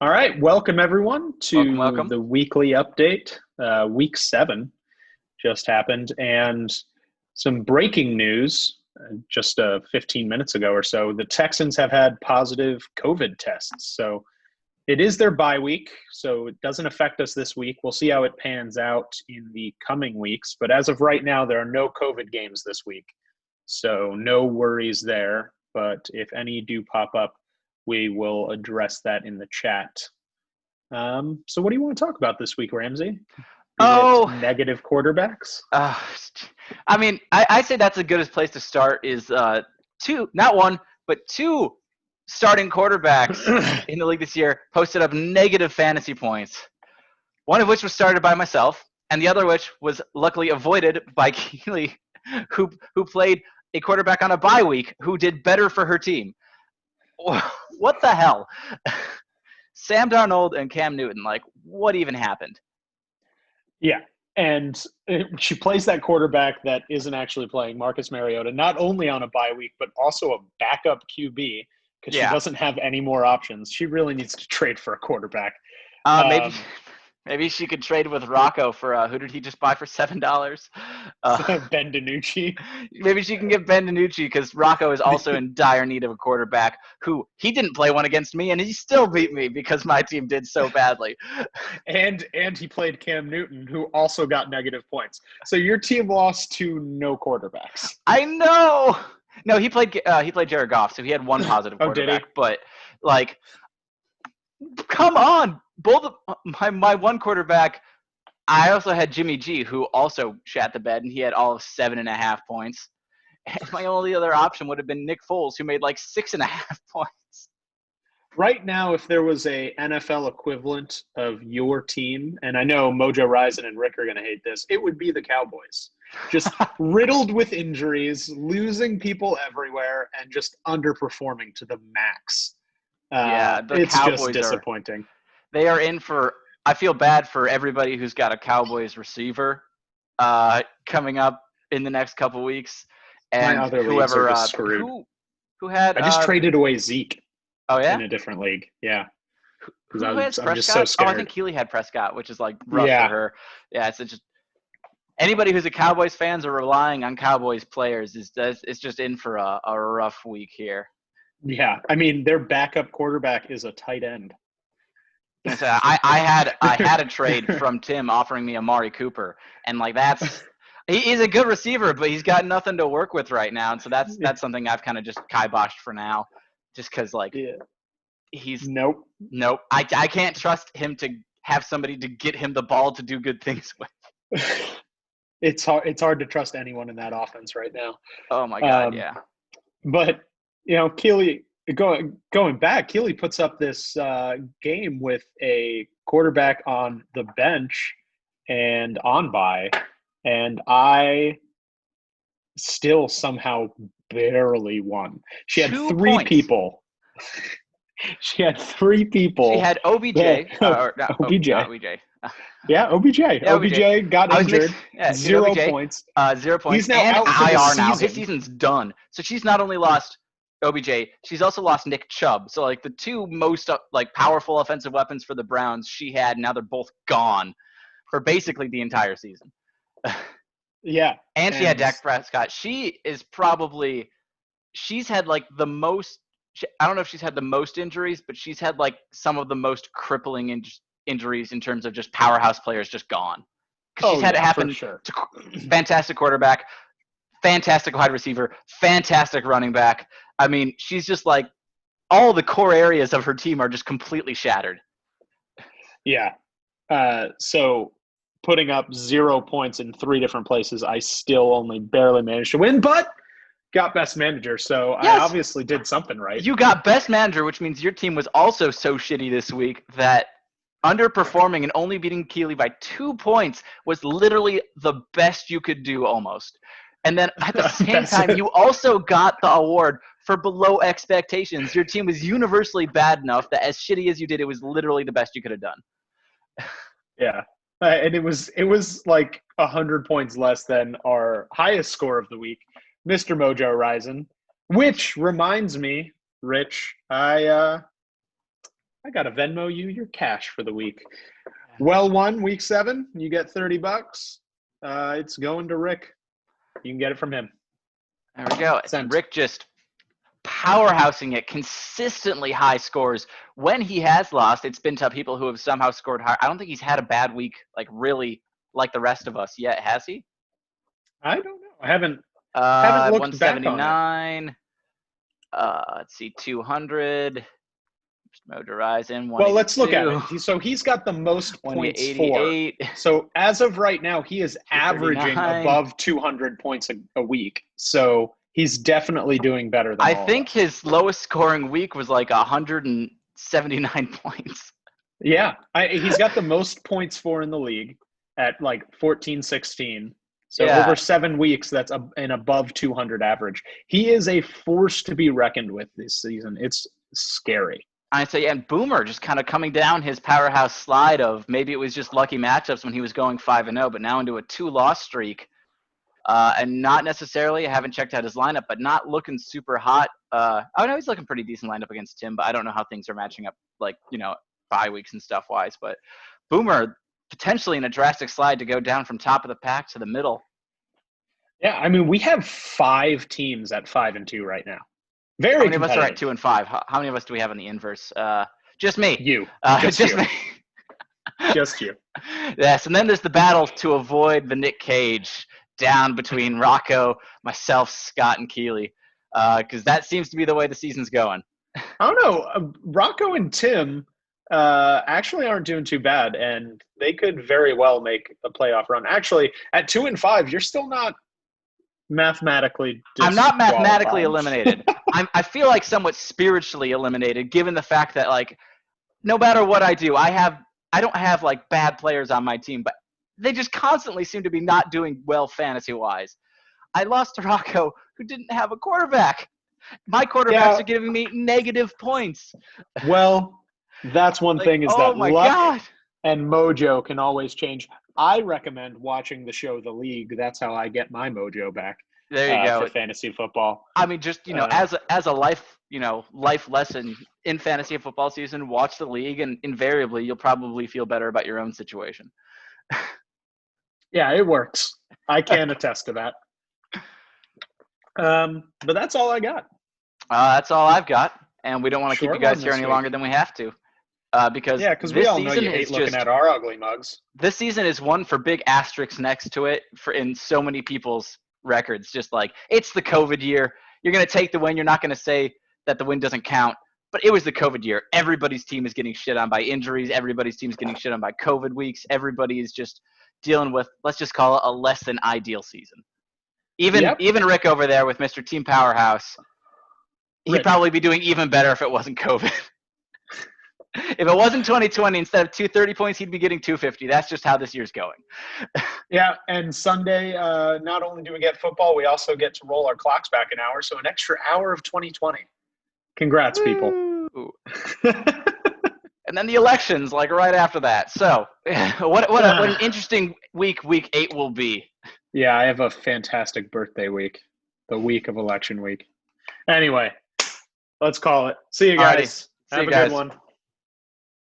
All right, welcome everyone Welcome, to welcome. the weekly update. Week 7 just happened, and some breaking news just 15 minutes ago or so. The Texans have had positive COVID tests. So it is their bye week, so it doesn't affect us this week. We'll see how it pans out in the coming weeks. But as of right now, there are no COVID games this week. So no worries there. But if any do pop up, we will address that in the chat. So what do you want to talk about this week, Ramsey? Is it Oh, negative quarterbacks? uh, I say that's the goodest place to start is two, not one, but two starting quarterbacks in the league this year posted up negative fantasy points. One of which was started by myself, and the other which was luckily avoided by Keely, who played a quarterback on a bye week who did better for her team. What the hell? Sam Darnold and Cam Newton, like, what even happened? Yeah. And she plays that quarterback that isn't actually playing, Marcus Mariota, not only on a bye week, but also a backup QB because she Yeah. doesn't have any more options. She really needs to trade for a quarterback. Maybe Um, maybe she could trade with Rocco for who did he just buy for $7? Ben DiNucci. Maybe she can get Ben DiNucci because Rocco is also in dire need of a quarterback who he didn't play one against me and he still beat me because my team did so badly. and he played Cam Newton, who also got negative points. So your team lost to no quarterbacks. I know. No, he played Jared Goff, so he had one positive Oh, did he? quarterback. But like, come on, both of my one quarterback. I also had Jimmy G, who also shat the bed, and he had all of 7.5 points. And my only other option would have been Nick Foles, who made like 6.5 points. Right now, if there was a NFL equivalent of your team, and I know Mojo Rising and Rick are going to hate this, it would be the Cowboys. Just riddled with injuries, losing people everywhere, and just underperforming to the max. Yeah, the It's just Cowboys disappointing. they are in for. I feel bad for everybody who's got a Cowboys receiver coming up in the next couple weeks, My and other leagues are whoever just screwed. who had I just traded away Zeke oh yeah, in a different league. Yeah, because who has I'm just so Prescott? Oh, I think scared. Keely had Prescott, which is like rough for Yeah, her. Yeah, it's just anybody who's a Cowboys fans or relying on Cowboys players is just in for a rough week here. yeah. I mean, their backup quarterback is a tight end. I had a trade from Tim offering me Amari Cooper, and like he's a good receiver, but he's got nothing to work with right now, and so that's something I've kind of just kiboshed for now, just because like Yeah. he's Nope. nope. I can't trust him to have somebody to get him the ball to do good things with. It's hard to trust anyone in that offense right now. Oh my god, Um, yeah. but Keely going back, Keely puts up this game with a quarterback on the bench and on bye, and I still somehow barely won. She had 2 points. She had three She people had that OBJ or not, OBJ. not OBJ. Yeah, OBJ. Yeah, OBJ. OBJ got I was mixed. injured, Yeah, she had 0 OBJ, points. 0 points, He's now and out for the IR now. His season. season's done. So she's not only lost OBJ, she's also lost Nick Chubb. So like the two most like powerful offensive weapons for the Browns she had, now they're both gone for basically the entire season. Yeah, And she had and Dak Prescott. She's had like the most. I don't know if she's had the most injuries, but she's had like some of the most crippling injuries in terms of just powerhouse players just gone. Because she's had it for happen sure. to fantastic quarterback, fantastic wide receiver, fantastic running back. I mean, she's just like all the core areas of her team are just completely shattered. Yeah. So putting up 0 points in 3 different places, I still only barely managed to win, but got best manager. So I Yes, obviously did something right. you got best manager, which means your team was also so shitty this week that underperforming and only beating Keeley by 2 points was literally the best you could do almost. And then at the same time, you also got the award for below expectations. Your team was universally bad enough that as shitty as you did, it was literally the best you could have done. Yeah. And it was like 100 points less than our highest score of the week, Mr. Mojo Rising, which reminds me, Rich, I got to Venmo you your cash for the week. Well won, week 7. You get $30. It's going to Rick. You can get it from him. There we go. Sent. Rick just powerhousing it, consistently high scores. When he has lost, it's been to people who have somehow scored higher. I don't think he's had a bad week, like really, like the rest of us yet, has he? I don't know. I haven't looked back on it. 179. Let's see, 200. Mojo Horizon. Well, let's look at it. So he's got the most points for. So as of right now, he is averaging above 200 points a week. So he's definitely doing better than I think his lowest scoring week was like 179 points. Yeah. He's got the most points for in the league at like 14-16. So over 7 weeks, that's an above 200 average. He is a force to be reckoned with this season. It's scary. I say, and Boomer just kind of coming down his powerhouse slide of maybe it was just lucky matchups when he was going 5-0, but now into a 2-loss streak. And not necessarily, I haven't checked out his lineup, but not looking super hot. Oh, no, he's looking pretty decent lineup against Tim, but I don't know how things are matching up, like, bye weeks and stuff wise. But Boomer potentially in a drastic slide to go down from top of the pack to the middle. Yeah, I mean, we have 5 teams at 5-2 right now. Very How many of us are at 2 and 5? How many of us do we have in the inverse? Just me. You. Just me. Just you. Yes, and then there's the battle to avoid the Nick Cage down between Rocco, myself, Scott, and Keeley, because that seems to be the way the season's going. I don't know. Rocco and Tim actually aren't doing too bad, and they could very well make a playoff run. Actually, at 2 and 5, you're still not mathematically I'm not mathematically eliminated. I feel like somewhat spiritually eliminated, given the fact that, like, no matter what I do, I don't have like bad players on my team, but they just constantly seem to be not doing well fantasy wise. I lost to Rocco, who didn't have a quarterback. My quarterbacks are giving me negative points. Well, that's one thing is that luck God. and mojo can always change. I recommend watching the show The League. That's how I get my mojo back. There you go. For fantasy football. I mean, just as a life lesson in fantasy football season, watch The League, and invariably you'll probably feel better about your own situation. Yeah, it works. I can attest to that. But that's all I got. That's all I've got, and we don't want to keep you guys here any longer than we have to. Because we all know you hate looking at our ugly mugs. This season is one for big asterisks next to it in so many people's records. Just like, it's the COVID year. You're going to take the win. You're not going to say that the win doesn't count. But it was the COVID year. Everybody's team is getting shit on by injuries. Everybody's team is getting shit on by COVID weeks. Everybody is just dealing with, let's just call it a less than ideal season. Even Rick over there with Mr. Team Powerhouse, he'd probably be doing even better if it wasn't COVID. If it wasn't 2020, instead of 230 points, he'd be getting 250. That's just how this year's going. Yeah, and Sunday, not only do we get football, we also get to roll our clocks back an hour, so an extra hour of 2020. Congrats, people. And then the elections, like right after that. So, what an interesting week 8 will be. Yeah, I have a fantastic birthday week, the week of election week. Anyway, let's call it. See you guys. Have a good one.